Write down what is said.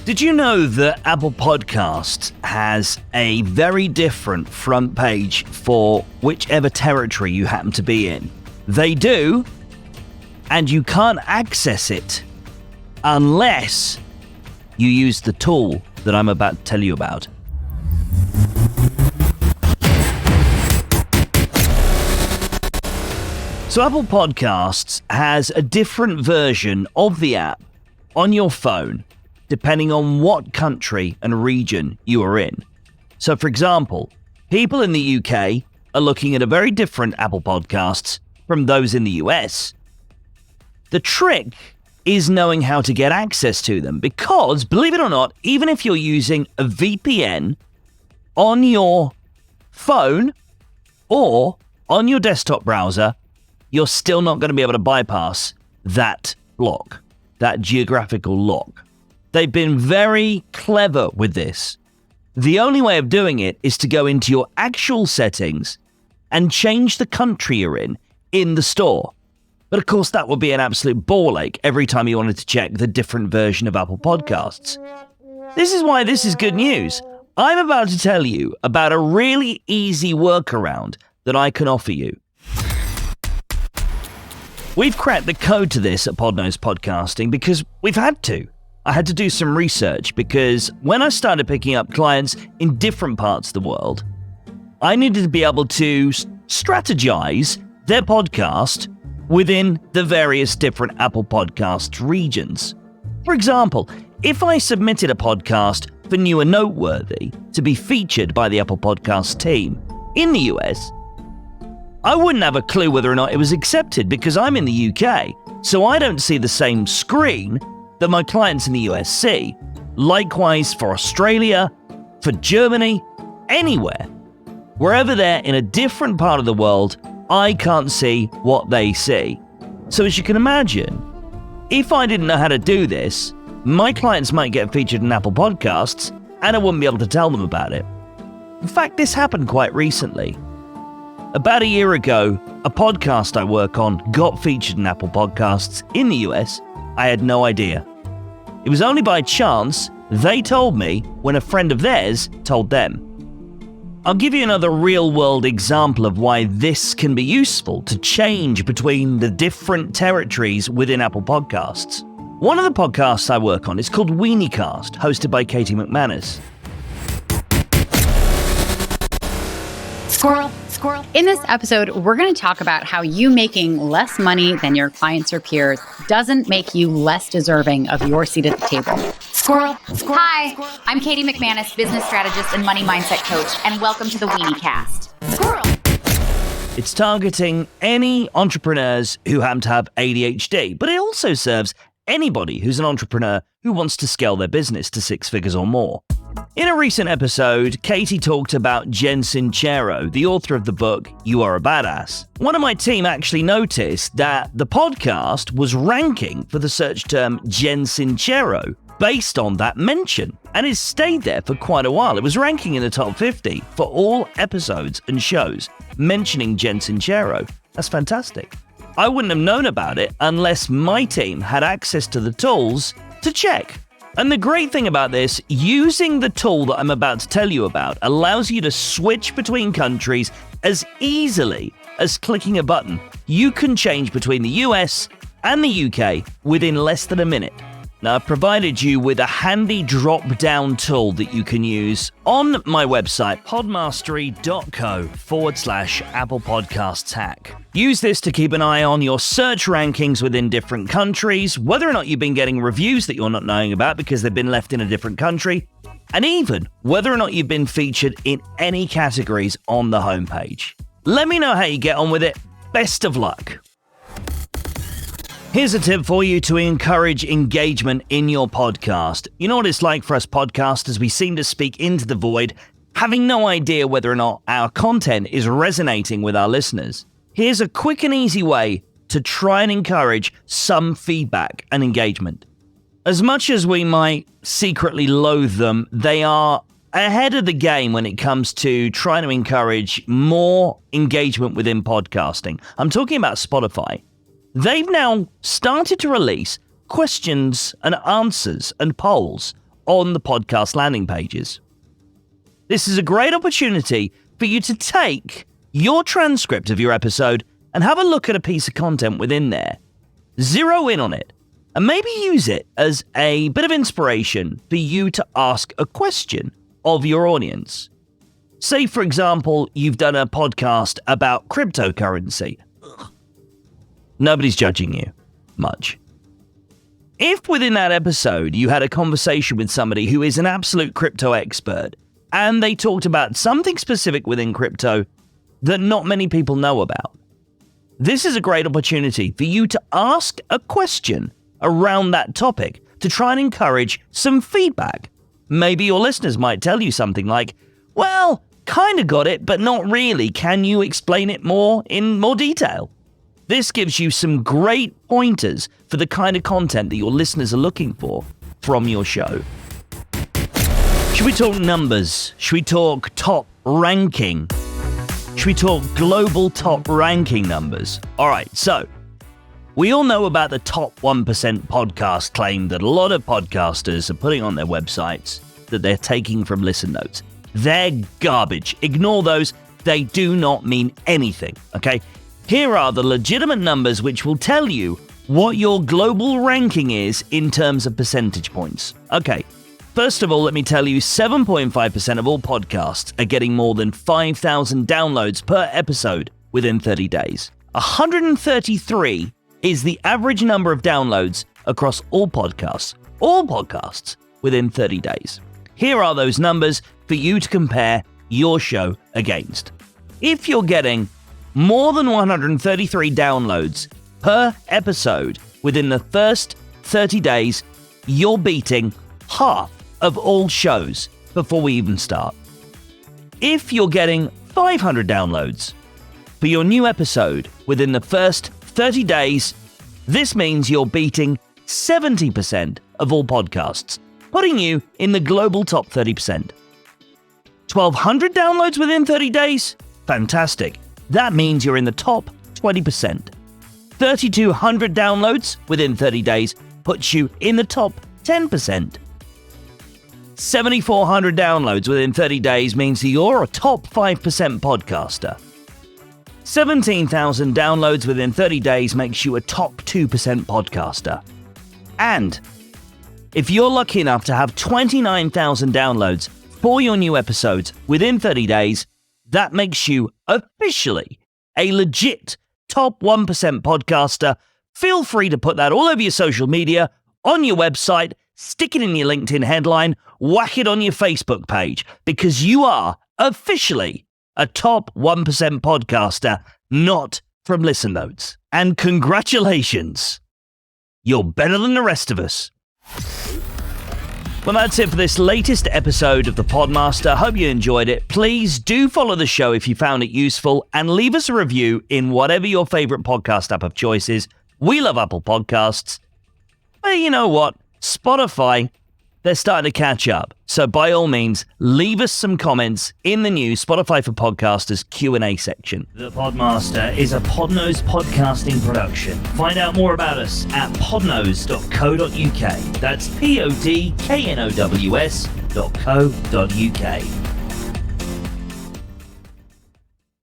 Did you know that Apple Podcasts has a very different front page for whichever territory you happen to be in? They do, and you can't access it unless you use the tool that I'm about to tell you about. So Apple Podcasts has a different version of the app on your phone, depending on what country and region you are in. So for example, people in the UK are looking at a very different Apple Podcasts from those in the US. The trick is knowing how to get access to them because, believe it or not, even if you're using a VPN on your phone or on your desktop browser, you're still not going to be able to bypass that block, that geographical lock. They've been very clever with this. The only way of doing it is to go into your actual settings and change the country you're in the store. But of course, that would be an absolute ball ache every time you wanted to check the different version of Apple Podcasts. This is why this is good news. I'm about to tell you about a really easy workaround that I can offer you. We've cracked the code to this at Podnose Podcasting because we've had to. I had to do some research because when I started picking up clients in different parts of the world, I needed to be able to strategize their podcast within the various different Apple Podcasts regions. For example, if I submitted a podcast for New and Noteworthy to be featured by the Apple Podcasts team in the US, I wouldn't have a clue whether or not it was accepted because I'm in the UK, so I don't see the same screen that my clients in the US see. Likewise for Australia, for Germany, anywhere. Wherever they're in a different part of the world, I can't see what they see. So as you can imagine, if I didn't know how to do this, my clients might get featured in Apple Podcasts and I wouldn't be able to tell them about it. In fact, this happened quite recently. About a year ago, a podcast I work on got featured in Apple Podcasts in the US. I had no idea. It was only by chance they told me when a friend of theirs told them. I'll give you another real-world example of why this can be useful to change between the different territories within Apple Podcasts. One of the podcasts I work on is called WeenieCast, hosted by Katie McManus. Squirrel. In this episode, we're going to talk about how you making less money than your clients or peers doesn't make you less deserving of your seat at the table. Squirrel. Hi, I'm Katie McManus, business strategist and money mindset coach, and welcome to the WeenieCast. Squirrel. It's targeting any entrepreneurs who happen to have ADHD, but it also serves anybody who's an entrepreneur who wants to scale their business to 6 figures or more. In a recent episode, Katie talked about Jen Sincero, the author of the book, You Are a Badass. One of my team actually noticed that the podcast was ranking for the search term Jen Sincero based on that mention, and it stayed there for quite a while. It was ranking in the top 50 for all episodes and shows mentioning Jen Sincero. That's fantastic. I wouldn't have known about it unless my team had access to the tools to check. And the great thing about this, using the tool that I'm about to tell you about allows you to switch between countries as easily as clicking a button. You can change between the US and the UK within less than a minute. Now, I've provided you with a handy drop-down tool that you can use on my website, podmastery.co/Apple Podcasts hack. Use this to keep an eye on your search rankings within different countries, whether or not you've been getting reviews that you're not knowing about because they've been left in a different country, and even whether or not you've been featured in any categories on the homepage. Let me know how you get on with it. Best of luck. Here's a tip for you to encourage engagement in your podcast. You know what it's like for us podcasters? We seem to speak into the void, having no idea whether or not our content is resonating with our listeners. Here's a quick and easy way to try and encourage some feedback and engagement. As much as we might secretly loathe them, they are ahead of the game when it comes to trying to encourage more engagement within podcasting. I'm talking about Spotify. They've now started to release questions and answers and polls on the podcast landing pages. This is a great opportunity for you to take your transcript of your episode and have a look at a piece of content within there. Zero in on it, and maybe use it as a bit of inspiration for you to ask a question of your audience. Say, for example, you've done a podcast about cryptocurrency. Nobody's judging you much. If within that episode you had a conversation with somebody who is an absolute crypto expert, and they talked about something specific within crypto that not many people know about, this is a great opportunity for you to ask a question around that topic to try and encourage some feedback. Maybe your listeners might tell you something like, well, kind of got it, but not really. Can you explain it in more detail? This gives you some great pointers for the kind of content that your listeners are looking for from your show. Should we talk numbers? Should we talk top ranking? Should we talk global top ranking numbers? All right, so we all know about the top 1% podcast claim that a lot of podcasters are putting on their websites that they're taking from listen notes. They're garbage. Ignore those. They do not mean anything, okay? Here are the legitimate numbers which will tell you what your global ranking is in terms of percentage points. Okay, first of all, let me tell you 7.5% of all podcasts are getting more than 5,000 downloads per episode within 30 days. 133 is the average number of downloads across all podcasts within 30 days. Here are those numbers for you to compare your show against. If you're getting more than 133 downloads per episode within the first 30 days, you're beating half of all shows before we even start. If you're getting 500 downloads for your new episode within the first 30 days, this means you're beating 70% of all podcasts, putting you in the global top 30%. 1,200 downloads within 30 days? Fantastic. That means you're in the top 20%. 3,200 downloads within 30 days puts you in the top 10%. 7,400 downloads within 30 days means that you're a top 5% podcaster. 17,000 downloads within 30 days makes you a top 2% podcaster. And if you're lucky enough to have 29,000 downloads for your new episodes within 30 days, that makes you officially a legit top 1% podcaster. Feel free to put that all over your social media, on your website, stick it in your LinkedIn headline, whack it on your Facebook page, because you are officially a top 1% podcaster, not from Listen Notes. And congratulations, you're better than the rest of us. Well, that's it for this latest episode of the Podmaster. Hope you enjoyed it. Please do follow the show if you found it useful and leave us a review in whatever your favorite podcast app of choice is. We love Apple Podcasts. But you know what? Spotify, they're starting to catch up. So by all means, leave us some comments in the new Spotify for Podcasters Q&A section. The Podmaster is a Podnose podcasting production. Find out more about us at podnose.co.uk. That's podknows.co.uk.